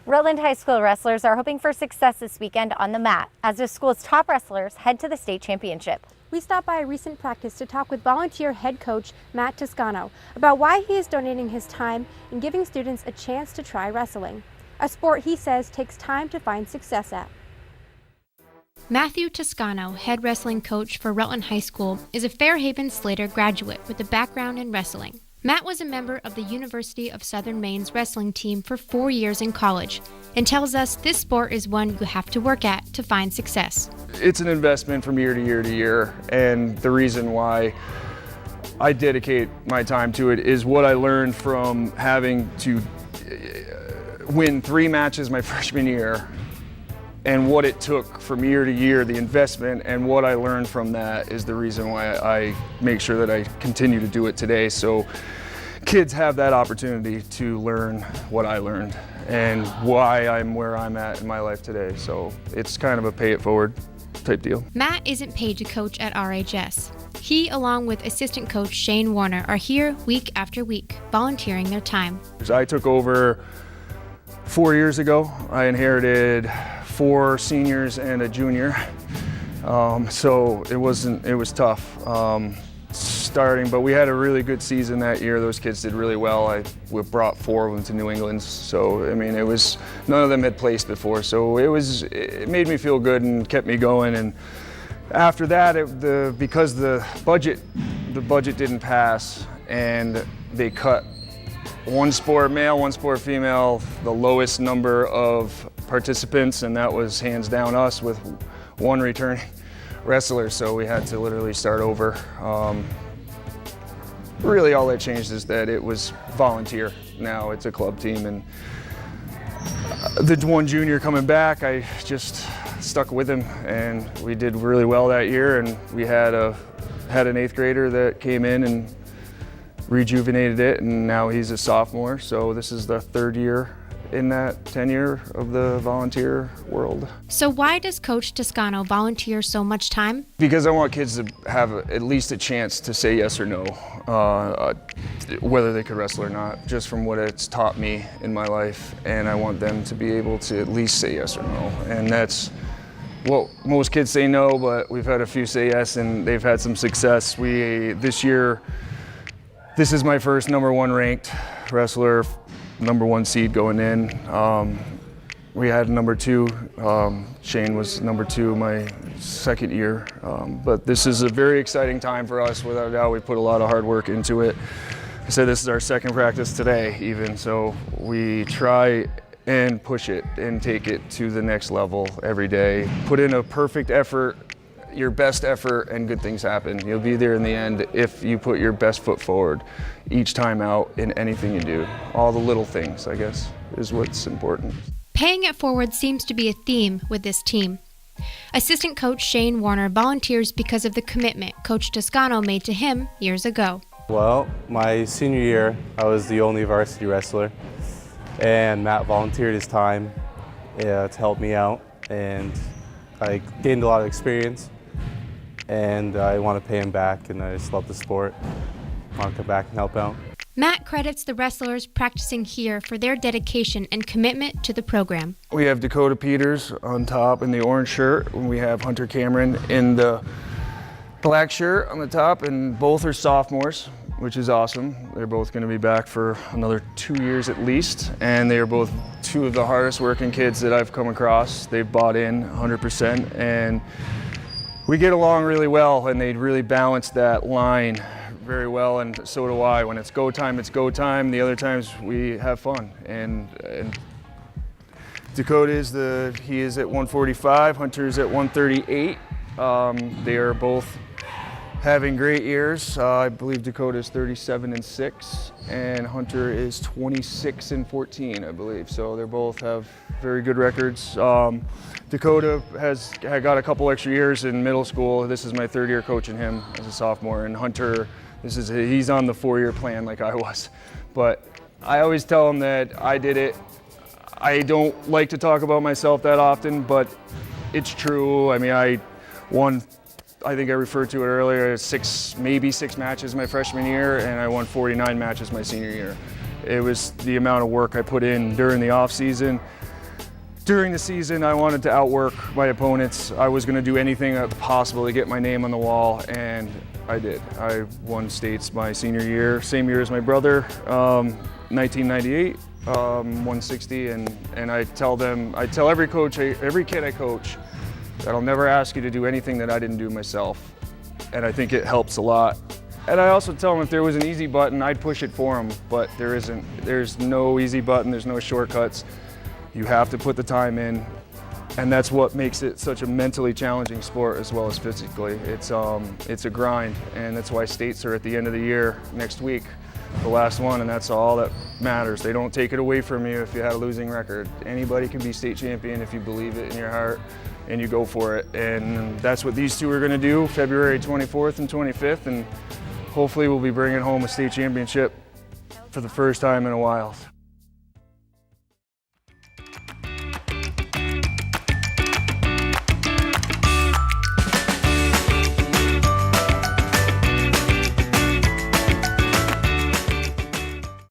Rutland High School wrestlers are hoping for success this weekend on the mat as the school's top wrestlers head to the state championship. We stopped by a recent practice to talk with volunteer head coach Matt Tuscano about why he is donating his time and giving students a chance to try wrestling, a sport he says takes time to find success at. Matthew Tuscano, head wrestling coach for Rutland High School, is a Fairhaven Slater graduate with a background in wrestling. Matt was a member of the University of Southern Maine's wrestling team for 4 years in college and tells us this sport is one you have to work at to find success. It's an investment from year to year to year, and the reason why I dedicate my time to it is what I learned from having to win 3 matches my freshman year and what it took from year to year, the investment, and what I learned from that is the reason why I make sure that I continue to do it today, so kids have that opportunity to learn what I learned and why I'm where I'm at in my life today. So it's kind of a pay it forward type deal. Matt isn't paid to coach at RHS. He, along with assistant coach Shane Warner, are here week after week, volunteering their time. I took over 4 years ago. I inherited 4 seniors and a junior, so it was tough starting, but we had a really good season that year. Those kids did really well. We brought 4 of them to New England, so I mean, none of them had placed before, so it made me feel good and kept me going. And after that, because the budget didn't pass and they cut one sport male, one sport female, the lowest number of participants, and that was hands down us with 1 returning wrestler, so we had to literally start over. Really all that changed is that it was volunteer. Now it's a club team, and the 1 junior coming back, I just stuck with him, and we did really well that year, and we had an 8th grader that came in and rejuvenated it, and now he's a sophomore, so this is the 3rd year in that tenure of the volunteer world. So why does Coach Tuscano volunteer so much time? Because I want kids to have at least a chance to say yes or no, whether they could wrestle or not, just from what it's taught me in my life, and I want them to be able to at least say yes or no. And that's what most kids say no, but we've had a few say yes, and they've had some success. This year, this is my first number 1 ranked wrestler, number 1 seed going in. We had number 2. Shane was number 2 my 2nd year. But this is a very exciting time for us, without a doubt. We put a lot of hard work into it. I said this is our 2nd practice today even, so we try and push it and take it to the next level every day. Put in a perfect effort, your best effort, and good things happen. You'll be there in the end if you put your best foot forward each time out in anything you do. All the little things, I guess, is what's important. Paying it forward seems to be a theme with this team. Assistant coach Shane Warner volunteers because of the commitment Coach Tuscano made to him years ago. Well, my senior year, I was the only varsity wrestler, and Matt volunteered his time to help me out, and I gained a lot of experience, and I want to pay him back, and I just love the sport. I want to come back and help out. Matt credits the wrestlers practicing here for their dedication and commitment to the program. We have Dakota Peters on top in the orange shirt, and we have Hunter Cameron in the black shirt on the top, and both are sophomores, which is awesome. They're both going to be back for another 2 years at least, and they are both 2 of the hardest working kids that I've come across. They've bought in 100%, and we get along really well, and they really balance that line very well, and so do I. When it's go time, it's go time. The other times we have fun, and Dakota is at 145, Hunter is at 138. They are both having great years. I believe Dakota is 37-6, and Hunter is 26-14, I believe. So they both have very good records. Dakota had got a couple extra years in middle school. This is my 3rd year coaching him as a sophomore, and Hunter, he's on the 4-year plan like I was. But I always tell him that I did it. I don't like to talk about myself that often, but it's true. I mean, I won, I think I referred to it earlier, maybe 6 matches my freshman year, and I won 49 matches my senior year. It was the amount of work I put in during the off season during the season, I wanted to outwork my opponents. I was going to do anything possible to get my name on the wall, and I did. I won states my senior year, same year as my brother, 1998, 160, and I tell every coach, every kid I coach, that I'll never ask you to do anything that I didn't do myself, and I think it helps a lot. And I also tell them if there was an easy button, I'd push it for them, but there isn't. There's no easy button, there's no shortcuts. You have to put the time in, and that's what makes it such a mentally challenging sport as well as physically. It's a grind, and that's why states are at the end of the year next week, the last one, and that's all that matters. They don't take it away from you if you had a losing record. Anybody can be state champion if you believe it in your heart and you go for it, and that's what these two are going to do February 24th and 25th, and hopefully we'll be bringing home a state championship for the first time in a while.